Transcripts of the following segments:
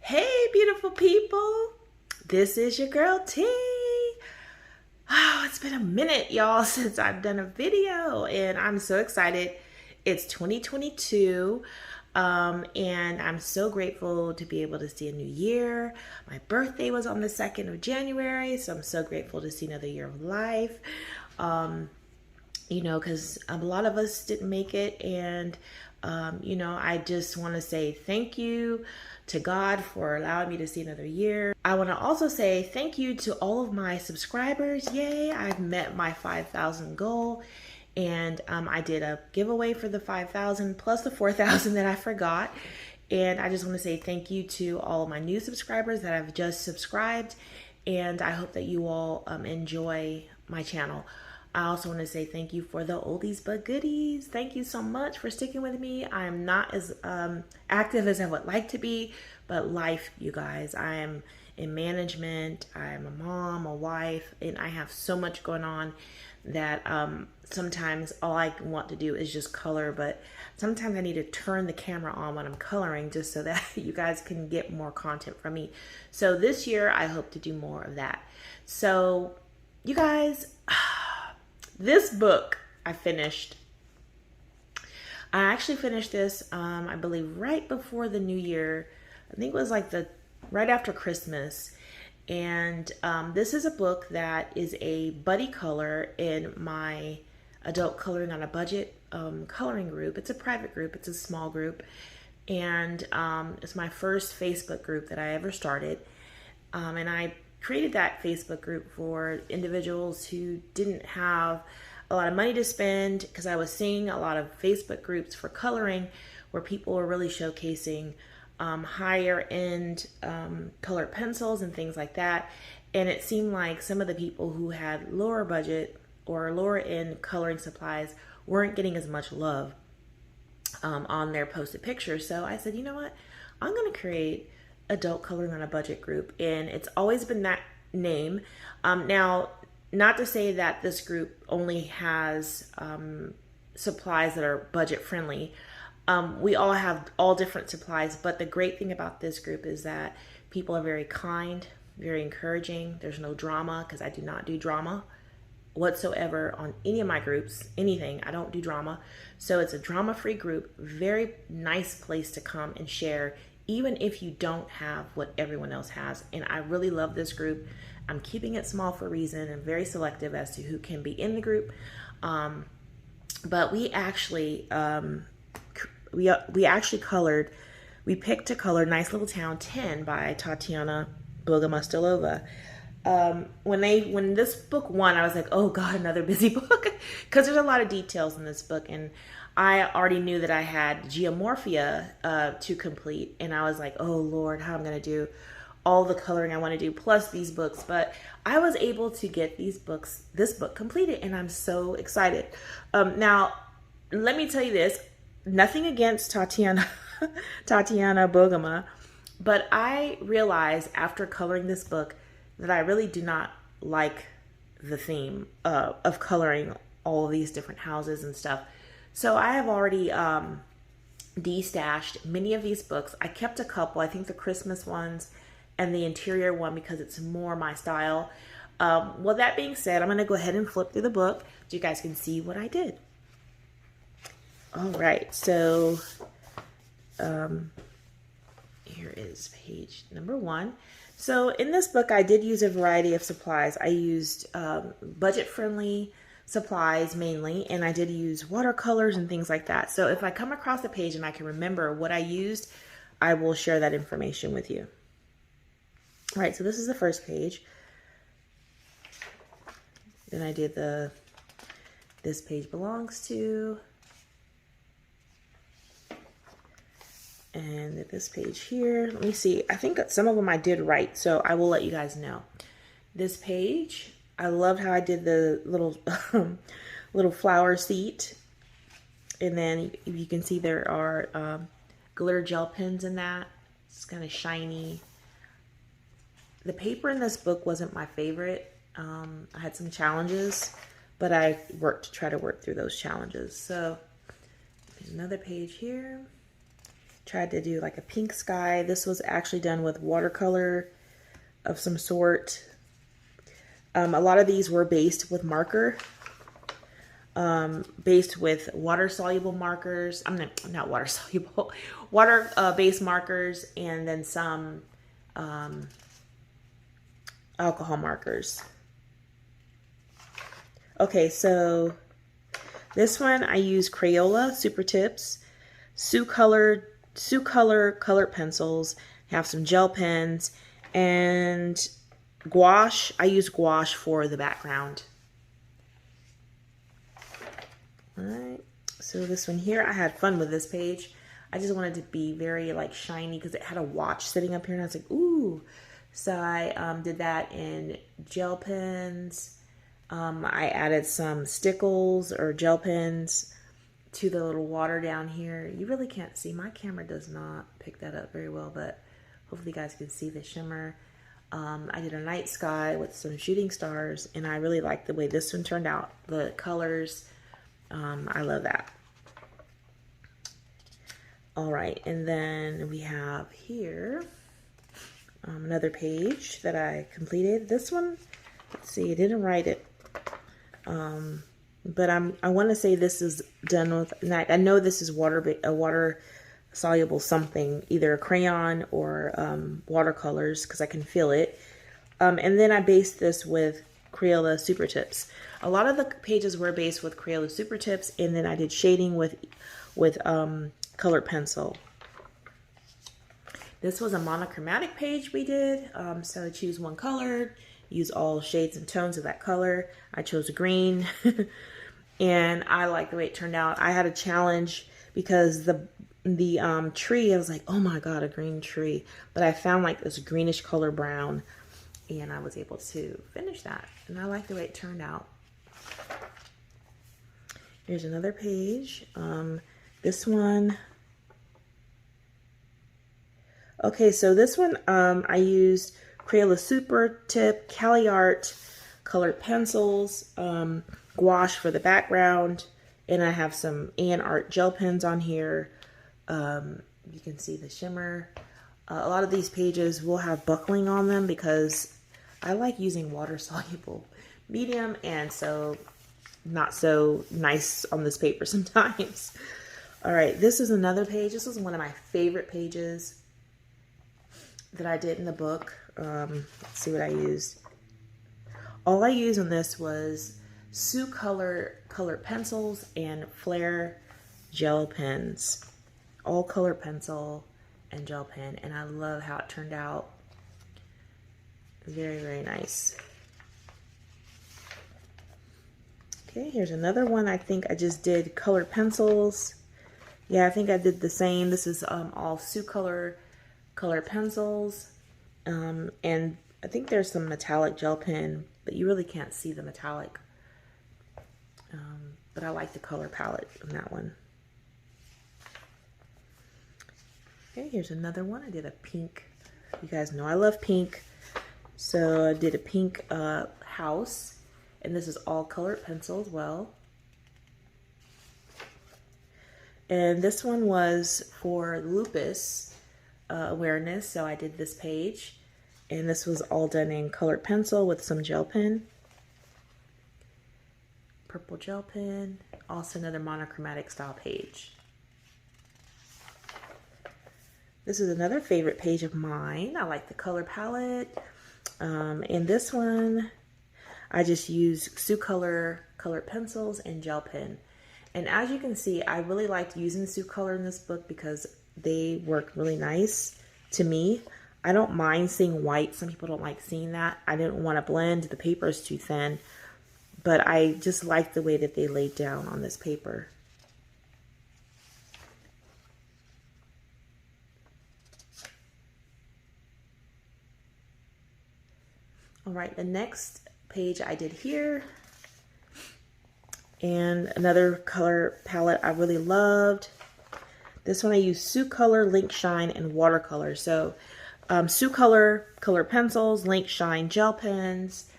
Hey, beautiful people. This is your girl T. Oh, it's been a minute, y'all, since I've done a video, and I'm so excited. It's 2022, and I'm so grateful to be able to see a new year. My birthday was on the 2nd of January, so I'm so grateful to see another year of life. Because a lot of us didn't make it, and I just want to say thank you to God for allowing me to see another year. I want to also say thank you to all of my subscribers. Yay, I've met my 5,000 goal, and I did a giveaway for the 5,000 plus the 4,000 that I forgot. And I just want to say thank you to all of my new subscribers that have just subscribed, and I hope that you all enjoy my channel. I also want to say thank you for the oldies but goodies. Thank you so much for sticking with me. I'm not as active as I would like to be, but life, you guys. I am in management. I'm a mom, a wife, and I have so much going on that sometimes all I want to do is just color, but sometimes I need to turn the camera on when I'm coloring just so that you guys can get more content from me. So this year, I hope to do more of that. So you guys, this book I finished. I actually finished this, I believe, right before the new year. I think it was like right after Christmas. And this is a book that is a buddy color in my adult coloring on a budget coloring group. It's a private group. It's a small group. And it's my first Facebook group that I ever started. And I created that Facebook group for individuals who didn't have a lot of money to spend, because I was seeing a lot of Facebook groups for coloring where people were really showcasing higher end colored pencils and things like that. And it seemed like some of the people who had lower budget or lower end coloring supplies weren't getting as much love on their posted pictures. So I said, you know what? I'm going to create adult coloring on a budget group, and it's always been that name. Now, not to say that this group only has supplies that are budget friendly. We all have all different supplies, but the great thing about this group is that people are very kind, very encouraging. There's no drama, because I do not do drama whatsoever on any of my groups, anything. I don't do drama. So it's a drama-free group, very nice place to come and share, even if you don't have what everyone else has. And I really love this group. I'm keeping it small for a reason and very selective as to who can be in the group. But we actually colored, we picked to color Nice Little Town 10 by Tatiana Bogema. When this book won, I was like, oh God, another busy book, because there's a lot of details in this book, and I already knew that I had Geomorphia to complete, and I was like, oh Lord, how I'm gonna do all the coloring I want to do plus these books. But I was able to get this book completed, and I'm so excited. Now, let me tell you this. Nothing against Tatiana Bogema, but I realized after coloring this book that I really do not like the theme of coloring all of these different houses and stuff. So I have already destashed many of these books. I kept a couple, I think the Christmas ones and the interior one, because it's more my style. Well, that being said, I'm going to go ahead and flip through the book so you guys can see what I did. All right, so here is page number 1. So in this book, I did use a variety of supplies. I used budget-friendly supplies mainly, and I did use watercolors and things like that. So if I come across a page and I can remember what I used, I will share that information with you. All right, so this is the first page. Then I did this page belongs to, and this page here. Let me see. I think some of them I did right, so I will let you guys know. This page, I loved how I did the little little flower seat, and then you can see there are glitter gel pens in that. It's kind of shiny. The paper in this book wasn't my favorite. I had some challenges, but I try to work through those challenges. So another page here. tried to do like a pink sky. This was actually done with watercolor of some sort. A lot of these were based with marker, based with water-soluble markers. I'm not water-soluble, water-based markers, and then some alcohol markers. Okay, so this one I use Crayola Super Tips, Sioux Color colored pencils, have some gel pens, and gouache. I use gouache for the background. Alright, so this one here, I had fun with this page. I just wanted to be very like shiny because it had a watch sitting up here, and I was like, ooh. So I did that in gel pens. I added some stickles or gel pens to the little water down here. You really can't see. My camera does not pick that up very well, but hopefully you guys can see the shimmer. I did a night sky with some shooting stars, and I really like the way this one turned out. The colors, I love that. All right, and then we have here another page that I completed. This one, let's see, I didn't write it. But I want to say this is done with, I know this is water soluble something, either a crayon or watercolors, because I can feel it. And then I based this with Crayola Super Tips. A lot of the pages were based with Crayola Super Tips, and then I did shading with colored pencil. This was a monochromatic page we did, so I choose one color, use all shades and tones of that color. I chose green, and I like the way it turned out. I had a challenge because the tree, I was like, oh my god, a green tree, but I found like this greenish color brown, and I was able to finish that, and I like the way it turned out. Here's another page. This one, okay, so this one I used Crayola Super Tip, Cali Art, colored pencils, gouache for the background, and I have some art gel pens on here. You can see the shimmer. A lot of these pages will have buckling on them because I like using water-soluble medium, and so not so nice on this paper sometimes. All right, this is another page. This is one of my favorite pages that I did in the book. Let's see what I used. All I used on this was Sioux Color colored pencils and Flair gel pens. All color pencil and gel pen, and I love how it turned out. Very, very nice. Okay, here's another one. I think I just did colored pencils. Yeah, I think I did the same. This is all Sioux Color colored pencils. And I think there's some metallic gel pen, but you really can't see the metallic. But I like the color palette on that one. Okay, here's another one. I did a pink. You guys know I love pink. So I did a pink house. And this is all colored pencil as well. And this one was for lupus awareness. So I did this page. And this was all done in colored pencil with some gel pen. Purple gel pen. Also another monochromatic style page. This is another favorite page of mine. I like the color palette. And this one, I just use Sioux Color colored pencils and gel pen. And as you can see, I really liked using Sioux Color in this book because they work really nice to me. I don't mind seeing white. Some people don't like seeing that. I didn't want to blend. The paper is too thin. But I just like the way that they laid down on this paper. All right, the next page I did here. And another color palette I really loved. This one I used Sioux Color, Link Shine, and watercolor. So Sioux Color, color pencils, Link Shine, gel pens.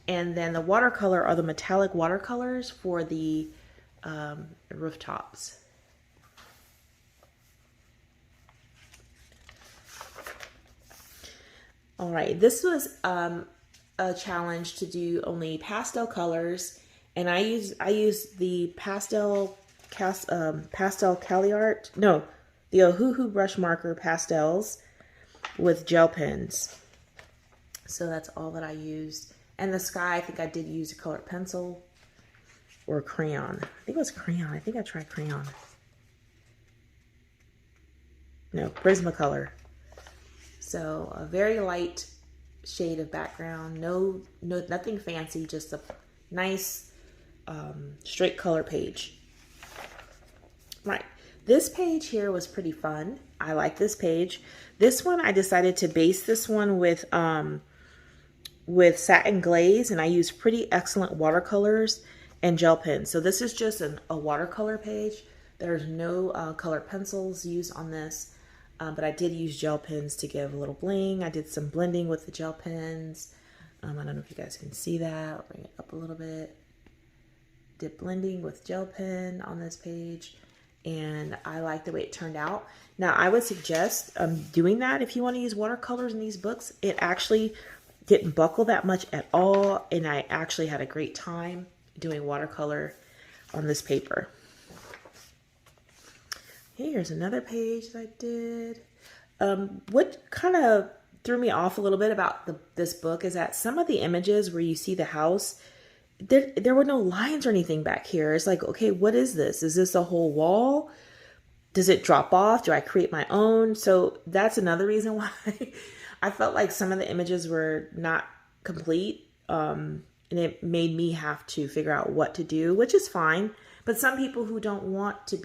And then the watercolor are the metallic watercolors for the rooftops. All right, this was a challenge to do only pastel colors, and I use the pastel Cali Art, no, the Ohuhu brush marker pastels with gel pens. So that's all that I used. And the sky, I think I did use a colored pencil or crayon. I think it was crayon. I think I tried crayon. No, Prismacolor. So a very light shade of background. No, nothing fancy. Just a nice straight color page. Right. This page here was pretty fun. I like this page. This one, I decided to base this one with satin glaze, and I used pretty excellent watercolors and gel pens. So this is just a watercolor page. There's no colored pencils used on this, but I did use gel pens to give a little bling. I did some blending with the gel pens. I don't know if you guys can see that. I'll bring it up a little bit. Did blending with gel pen on this page, and I like the way it turned out. Now, I would suggest doing that if you want to use watercolors in these books. It actually didn't buckle that much at all, and I actually had a great time doing watercolor on this paper. Here's another page that I did. What kind of threw me off a little bit about this book is that some of the images where you see the house, there were no lines or anything back here. It's like, okay, what is this? Is this a whole wall? Does it drop off? Do I create my own? So that's another reason why I felt like some of the images were not complete. And it made me have to figure out what to do, which is fine. But some people who don't want to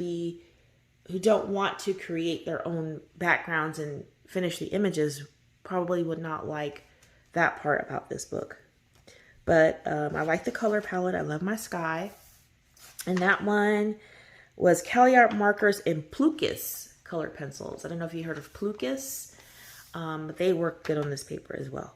create their own backgrounds and finish the images probably would not like that part about this book. But I like the color palette. I love my sky. And that one was Cali Art markers and Plucus colored pencils. I don't know if you heard of Plucus, but they work good on this paper as well.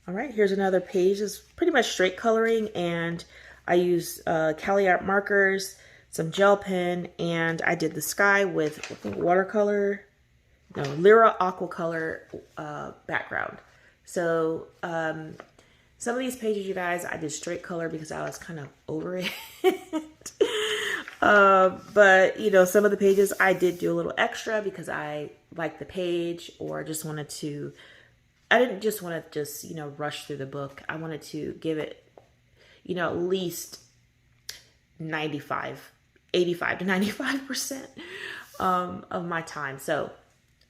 All right, here's another page. It's pretty much straight coloring, and I used Cali Art markers, some gel pen, and I did the sky with, I think, Lyra Aquacolor background. So some of these pages, you guys, I did straight color because I was kind of over it. But, you know, some of the pages I did do a little extra because I liked the page, or just wanted to, I didn't just want to just, you know, rush through the book. I wanted to give it, you know, at least 85 to 95% of my time. So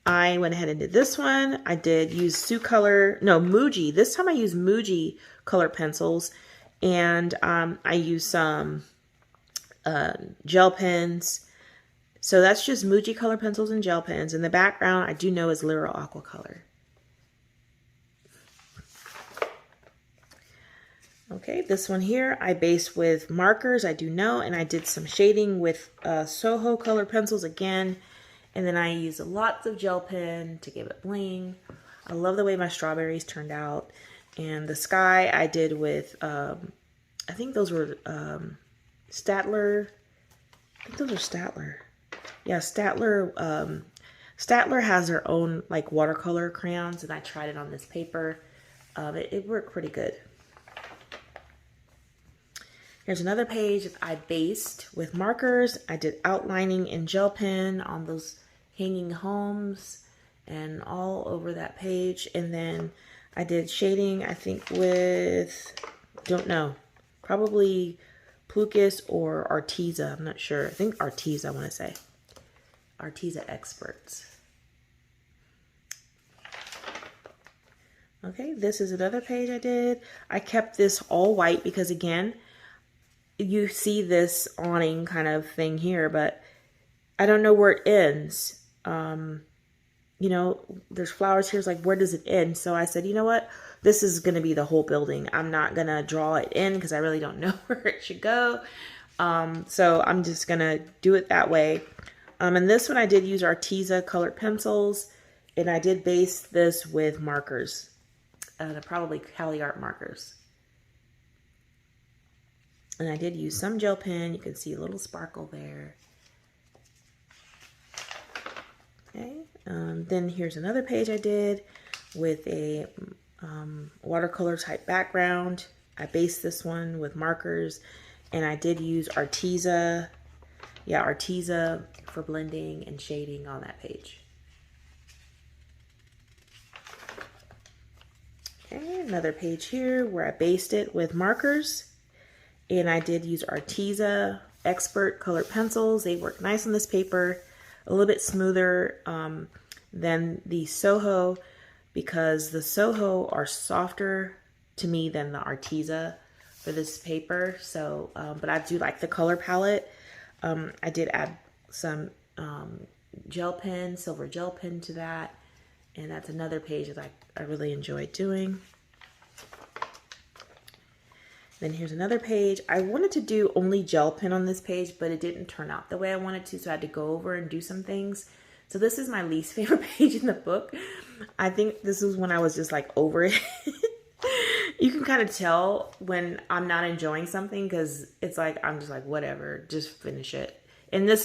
I went ahead and did this one. I did use Muji. This time I used Muji color pencils, and I used some gel pens. So that's just Muji color pencils and gel pens. In the background, I do know is Lyra Aquacolor. Okay, this one here, I based with markers, I do know, and I did some shading with Soho color pencils again. And then I used lots of gel pen to give it bling. I love the way my strawberries turned out. And the sky I did with, I think those were Statler. I think those are Statler. Yeah, Statler. Statler has their own like watercolor crayons, and I tried it on this paper. It worked pretty good. Here's another page that I based with markers. I did outlining in gel pen on those hanging homes and all over that page. And then I did shading, I think with, don't know, probably Plucus or Arteza. I'm not sure. I think Arteza, I want to say. Arteza Experts. Okay, this is another page I did. I kept this all white because, again, you see this awning kind of thing here, but I don't know where it ends. You know, there's flowers here. It's like, where does it end? So I said, you know what? This is going to be the whole building. I'm not going to draw it in because I really don't know where it should go. So I'm just going to do it that way. And this one I did use Arteza colored pencils, and I did base this with markers, probably Cali Art markers. And I did use some gel pen. You can see a little sparkle there. Okay. Then here's another page I did with a watercolor type background. I based this one with markers, and I did use Arteza. Yeah, Arteza for blending and shading on that page. Okay, another page here where I based it with markers, and I did use Arteza Expert colored pencils. They work nice on this paper, a little bit smoother than the Soho, because the Soho are softer to me than the Arteza for this paper. So, but I do like the color palette. I did add some gel pen, silver gel pen to that. And that's another page that I really enjoyed doing. Then here's another page. I wanted to do only gel pen on this page, but it didn't turn out the way I wanted to, so I had to go over and do some things. So this is my least favorite page in the book. I think this was when I was just like over it. You can kind of tell when I'm not enjoying something, because it's like, I'm just like, whatever, just finish it. And this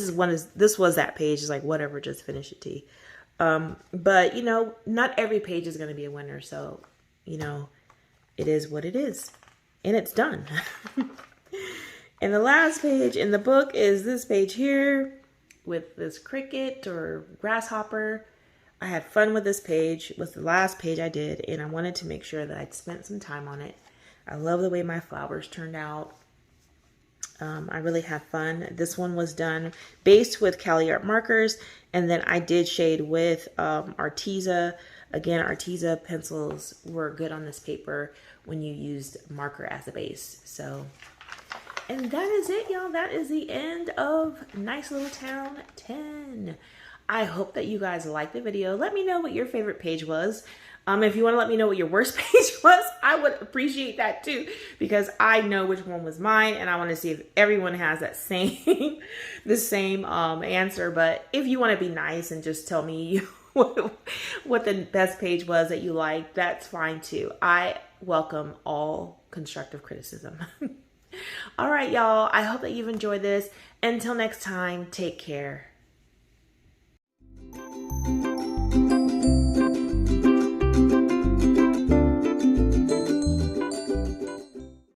was that page. It's like, whatever, just finish it, T. But you know, not every page is going to be a winner. So, you know, it is what it is, and it's done. And the last page in the book is this page here with this cricket or grasshopper. I had fun with this page. It was the last page I did, and I wanted to make sure that I'd spent some time on it. I love the way my flowers turned out. I really had fun. This one was done based with Cali Art markers, and then I did shade with Arteza. Again, Arteza pencils were good on this paper when you used marker as a base. So, and that is it, y'all. That is the end of Nice Little Town 10. I hope that you guys liked the video. Let me know what your favorite page was. If you want to let me know what your worst page was, I would appreciate that too, because I know which one was mine, and I want to see if everyone has that same, the same answer. But if you want to be nice and just tell me what the best page was that you liked, that's fine too. I welcome all constructive criticism. All right, y'all. I hope that you've enjoyed this. Until next time, take care.